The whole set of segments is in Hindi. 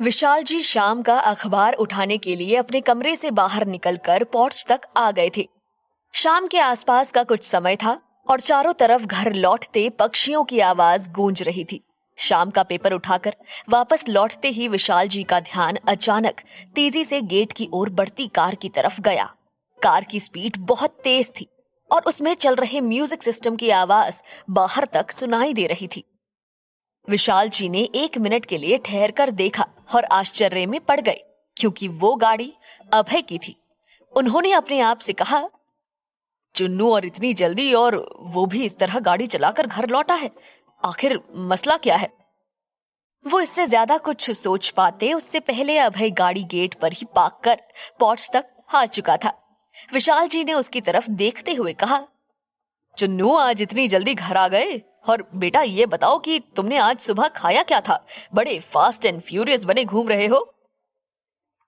विशाल जी शाम का अखबार उठाने के लिए अपने कमरे से बाहर निकलकर पोर्च तक आ गए थे। शाम के आसपास का कुछ समय था और चारों तरफ घर लौटते पक्षियों की आवाज गूंज रही थी। शाम का पेपर उठाकर वापस लौटते ही विशाल जी का ध्यान अचानक तेजी से गेट की ओर बढ़ती कार की तरफ गया। कार की स्पीड बहुत तेज थी और उसमें चल रहे म्यूजिक सिस्टम की आवाज बाहर तक सुनाई दे रही थी। विशाल जी ने 1 मिनट के लिए ठहर कर देखा और आश्चर्य में पड़ गए, क्योंकि वो गाड़ी अभय की थी। उन्होंने अपने आप से कहा, चुन्नू और इतनी जल्दी, और वो भी इस तरह गाड़ी चलाकर घर लौटा है। आखिर मसला क्या है? वो इससे ज्यादा कुछ सोच पाते उससे पहले अभय गाड़ी गेट पर ही पार्क कर पोर्च तक आ चुका था। विशाल जी ने उसकी तरफ देखते हुए कहा, चुन्नू, आज इतनी जल्दी घर आ गए? और बेटा ये बताओ कि तुमने आज सुबह खाया क्या था? बड़े फास्ट एंड फ्यूरियस बने घूम रहे हो।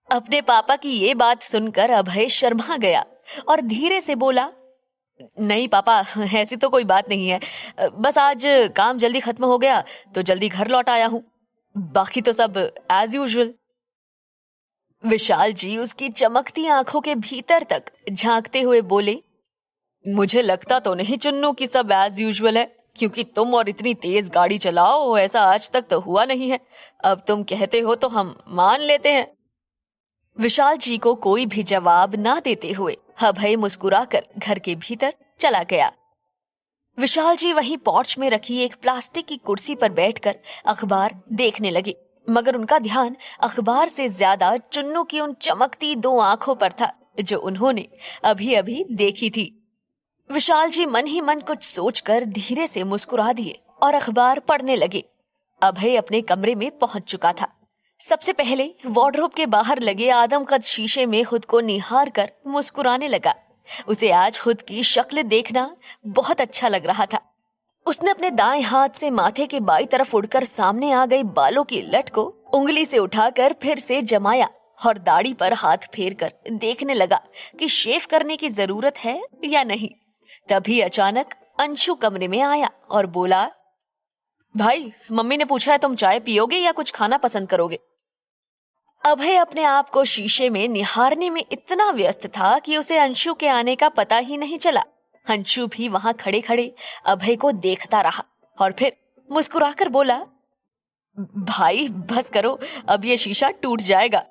अपने पापा की ये बात सुनकर अभय शर्मा गया और धीरे से बोला, नहीं पापा, ऐसी तो कोई बात नहीं है। बस आज काम जल्दी खत्म हो गया तो जल्दी घर लौट आया हूँ। बाकी तो सब एज यूजुअल। विशाल जी उसकी चमकती आंखों के भीतर तक झांकते हुए बोले, मुझे लगता तो नहीं चुन्नू कि सब एज यूजुअल है, क्योंकि तुम और इतनी तेज गाड़ी चलाओ ऐसा आज तक तो हुआ नहीं है। अब तुम कहते हो तो हम मान लेते हैं। विशाल जी को कोई भी जवाब ना देते हुए अभय मुस्कुराकर घर के भीतर चला गया। विशाल जी वहीं पोर्च में रखी एक प्लास्टिक की कुर्सी पर बैठकर अखबार देखने लगे, मगर उनका ध्यान अखबार से ज्यादा चुन्नू की उन चमकती 2 आंखों पर था जो उन्होंने अभी अभी देखी थी। विशाल जी मन ही मन कुछ सोचकर धीरे से मुस्कुरा दिए और अखबार पढ़ने लगे। अभय अपने कमरे में पहुंच चुका था। सबसे पहले वार्डरोब के बाहर लगे आदमकद शीशे में खुद को निहार कर मुस्कुराने लगा। उसे आज खुद की शक्ल देखना बहुत अच्छा लग रहा था। उसने अपने दाएं हाथ से माथे के बाईं तरफ उड़कर सामने आ गई बालों की लट को उंगली से उठाकर फिर से जमाया और दाढ़ी पर हाथ फेर कर देखने लगा कि शेव करने की जरूरत है या नहीं। तभी अचानक अंशु कमरे में आया और बोला, भाई, मम्मी ने पूछा है तुम चाय पियोगे या कुछ खाना पसंद करोगे? अभय अपने आप को शीशे में निहारने में इतना व्यस्त था कि उसे अंशु के आने का पता ही नहीं चला। अंशु भी वहां खड़े खड़े अभय को देखता रहा और फिर मुस्कुराकर बोला, भाई बस करो, अब ये शीशा टूट जाएगा।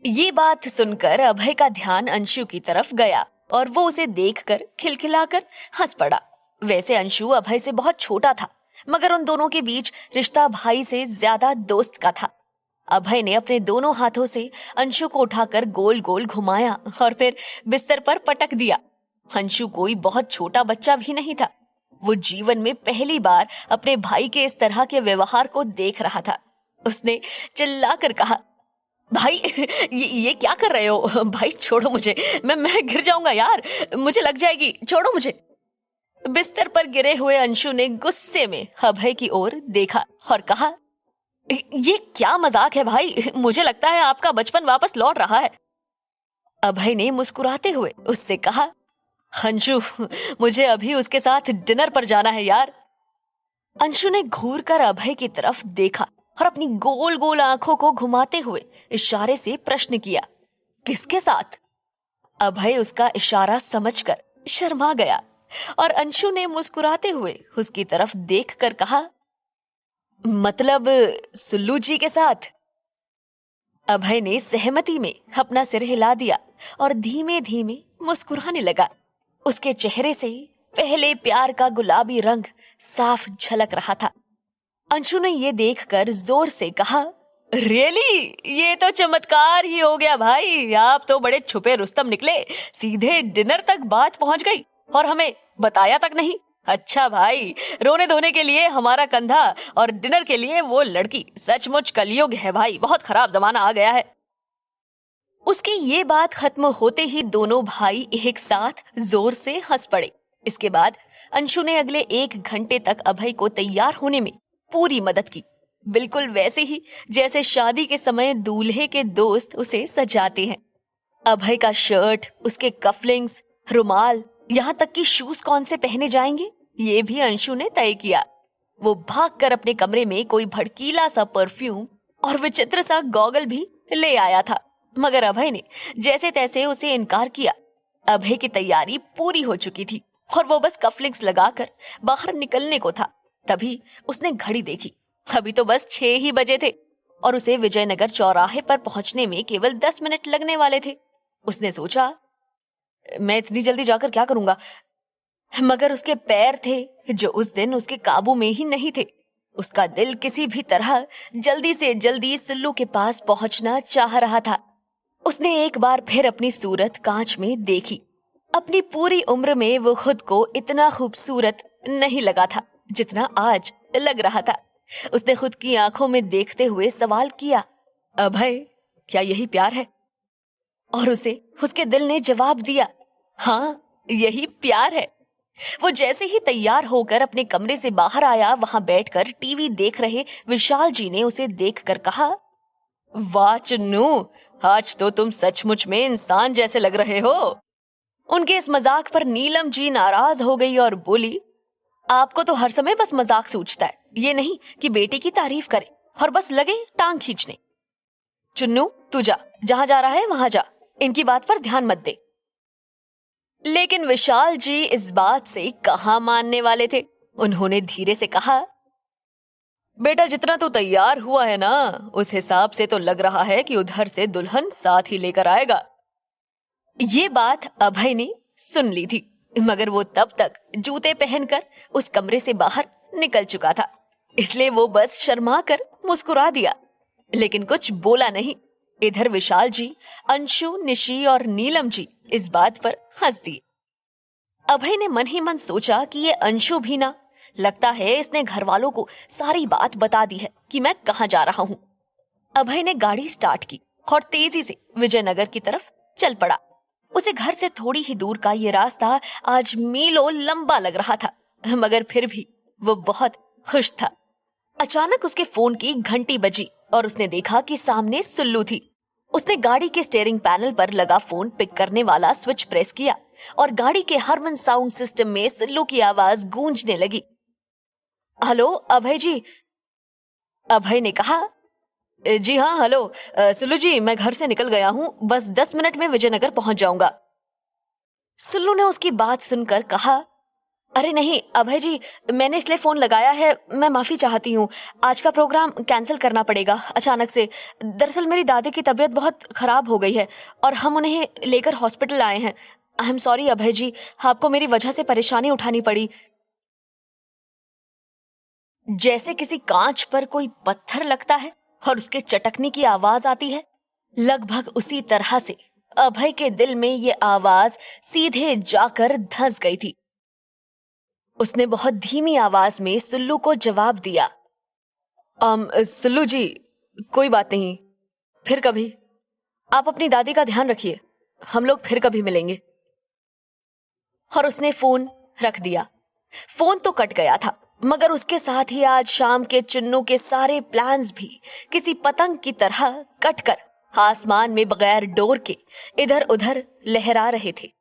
ये बात सुनकर अभय का ध्यान अंशु की तरफ गया और वो उसे देखकर खिलखिलाकर हंस पड़ा। वैसे अंशु अभय से बहुत छोटा था, मगर उन दोनों के बीच रिश्ता भाई से ज्यादा दोस्त का था। अभय ने अपने दोनों हाथों से अंशु को उठाकर गोल गोल घुमाया और फिर बिस्तर पर पटक दिया। अंशु कोई बहुत छोटा बच्चा भी नहीं था। वो जीवन में पहली बार अपने भाई के इस तरह के व्यवहार को देख रहा था। उसने चिल्लाकर कहा, भाई ये क्या कर रहे हो? भाई छोड़ो मुझे, मैं गिर जाऊंगा यार, मुझे लग जाएगी, छोड़ो मुझे। बिस्तर पर गिरे हुए अंशु ने गुस्से में अभय की ओर देखा और कहा, ये क्या मजाक है भाई? मुझे लगता है आपका बचपन वापस लौट रहा है। अभय ने मुस्कुराते हुए उससे कहा, अंशु, मुझे अभी उसके साथ डिनर पर जाना है यार। अंशु ने घूर कर अभय की तरफ देखा और अपनी गोल गोल आंखों को घुमाते हुए इशारे से प्रश्न किया, किसके साथ? अभय उसका इशारा समझकर शर्मा गया और अंशु ने मुस्कुराते हुए उसकी तरफ देखकर कहा, मतलब सुल्लू जी के साथ। अभय ने सहमति में अपना सिर हिला दिया और धीमे धीमे मुस्कुराने लगा। उसके चेहरे से पहले प्यार का गुलाबी रंग साफ झलक रहा था। अंशु ने ये देखकर जोर से कहा, रियली? ये तो चमत्कार ही हो गया भाई, आप तो बड़े छुपे रुस्तम निकले। सीधे डिनर तक बात पहुंच गई और हमें बताया तक नहीं। अच्छा भाई, रोने धोने के लिए हमारा कंधा और डिनर के लिए वो लड़की। सचमुच कलयुग है भाई, बहुत खराब जमाना आ गया है। उसकी ये बात खत्म होते ही दोनों भाई एक साथ जोर से हंस पड़े। इसके बाद अंशु ने अगले 1 घंटे तक अभय को तैयार होने में पूरी मदद की, बिल्कुल वैसे ही जैसे शादी के समय दूल्हे के दोस्त उसे सजाते हैं। अभय का शर्ट, उसके कफलिंग्स, रुमाल, यहाँ तक कि शूज कौन से पहने जाएंगे, ये भी अंशु ने तय किया। वो भागकर अपने कमरे में कोई भड़कीला सा परफ्यूम और विचित्र सा गॉगल भी ले आया था, मगर अभय ने जैसे तैसे उसे इनकार किया। अभय की तैयारी पूरी हो चुकी थी और वो बस कफलिंग्स लगाकर बाहर निकलने को था। तभी उसने घड़ी देखी, अभी तो बस 6 ही बजे थे और उसे विजयनगर चौराहे पर पहुंचने में केवल 10 मिनट लगने वाले थे। उसने सोचा, मैं इतनी जल्दी जाकर क्या करूंगा? मगर उसके पैर थे जो उस दिन उसके काबू में ही नहीं थे। उसका दिल किसी भी तरह जल्दी से जल्दी सुल्लू के पास पहुंचना चाह रहा था। उसने एक बार फिर अपनी सूरत कांच में देखी। अपनी पूरी उम्र में वो खुद को इतना खूबसूरत नहीं लगा था जितना आज लग रहा था। उसने खुद की आंखों में देखते हुए सवाल किया, अभय, क्या यही प्यार है? और उसे उसके दिल ने जवाब दिया, हाँ, यही प्यार है। वो जैसे ही तैयार होकर अपने कमरे से बाहर आया, वहां बैठकर टीवी देख रहे विशाल जी ने उसे देखकर कहा, वाह चुन्नू, आज तो तुम सचमुच में इंसान जैसे लग रहे हो। उनके इस मजाक पर नीलम जी नाराज हो गई और बोली, आपको तो हर समय बस मजाक सूझता है, ये नहीं कि बेटी की तारीफ करे और बस लगे टांग खींचने। चुन्नू, तू जा, जहां जा रहा है वहां जा, इनकी बात पर ध्यान मत दे। लेकिन विशाल जी इस बात से कहां मानने वाले थे। उन्होंने धीरे से कहा, बेटा, जितना तू तैयार हुआ है ना, उस हिसाब से तो लग रहा है कि उधर से दुल्हन साथ ही लेकर आएगा। ये बात अभय ने सुन ली थी, मगर वो तब तक जूते पहनकर उस कमरे से बाहर निकल चुका था, इसलिए वो बस शर्मा कर मुस्कुरा दिया, लेकिन कुछ बोला नहीं। इधर विशाल जी, अंशु, निशी और नीलम जी इस बात पर हंस दिए। अभय ने मन ही मन सोचा कि ये अंशु भी ना, लगता है इसने घर वालों को सारी बात बता दी है कि मैं कहां जा रहा हूं। अभय ने गाड़ी स्टार्ट की और तेजी से विजयनगर की तरफ चल पड़ा। उसे घर से थोड़ी ही दूर का ये रास्ता आज मीलों लंबा लग रहा था, मगर फिर भी वो बहुत खुश था। अचानक उसके फोन की घंटी बजी और उसने देखा कि सामने सुल्लू थी। उसने गाड़ी के स्टीयरिंग पैनल पर लगा फोन पिक करने वाला स्विच प्रेस किया और गाड़ी के हरमन साउंड सिस्टम में सुल्लू की आवाज गूंजने लगी। हेलो अभय जी। अभय ने कहा, जी हाँ, हेलो सुल्लू जी, मैं घर से निकल गया हूँ, बस 10 मिनट में विजयनगर पहुंच जाऊंगा। सुल्लू ने उसकी बात सुनकर कहा, अरे नहीं अभय जी, मैंने इसलिए फोन लगाया है, मैं माफी चाहती हूँ, आज का प्रोग्राम कैंसिल करना पड़ेगा अचानक से। दरअसल मेरी दादी की तबीयत बहुत खराब हो गई है और हम उन्हें लेकर हॉस्पिटल आए हैं। आई एम सॉरी अभय जी, आपको मेरी वजह से परेशानी उठानी पड़ी। जैसे किसी कांच पर कोई पत्थर लगता है और उसके चटकने की आवाज आती है, लगभग उसी तरह से अभय के दिल में ये आवाज सीधे जाकर धंस गई थी। उसने बहुत धीमी आवाज में सुल्लू को जवाब दिया, सुल्लू जी, कोई बात नहीं, फिर कभी। आप अपनी दादी का ध्यान रखिए, हम लोग फिर कभी मिलेंगे। और उसने फोन रख दिया। फोन तो कट गया था, मगर उसके साथ ही आज शाम के चुन्नू के सारे प्लान्स भी किसी पतंग की तरह कटकर आसमान में बगैर डोर के इधर उधर लहरा रहे थे।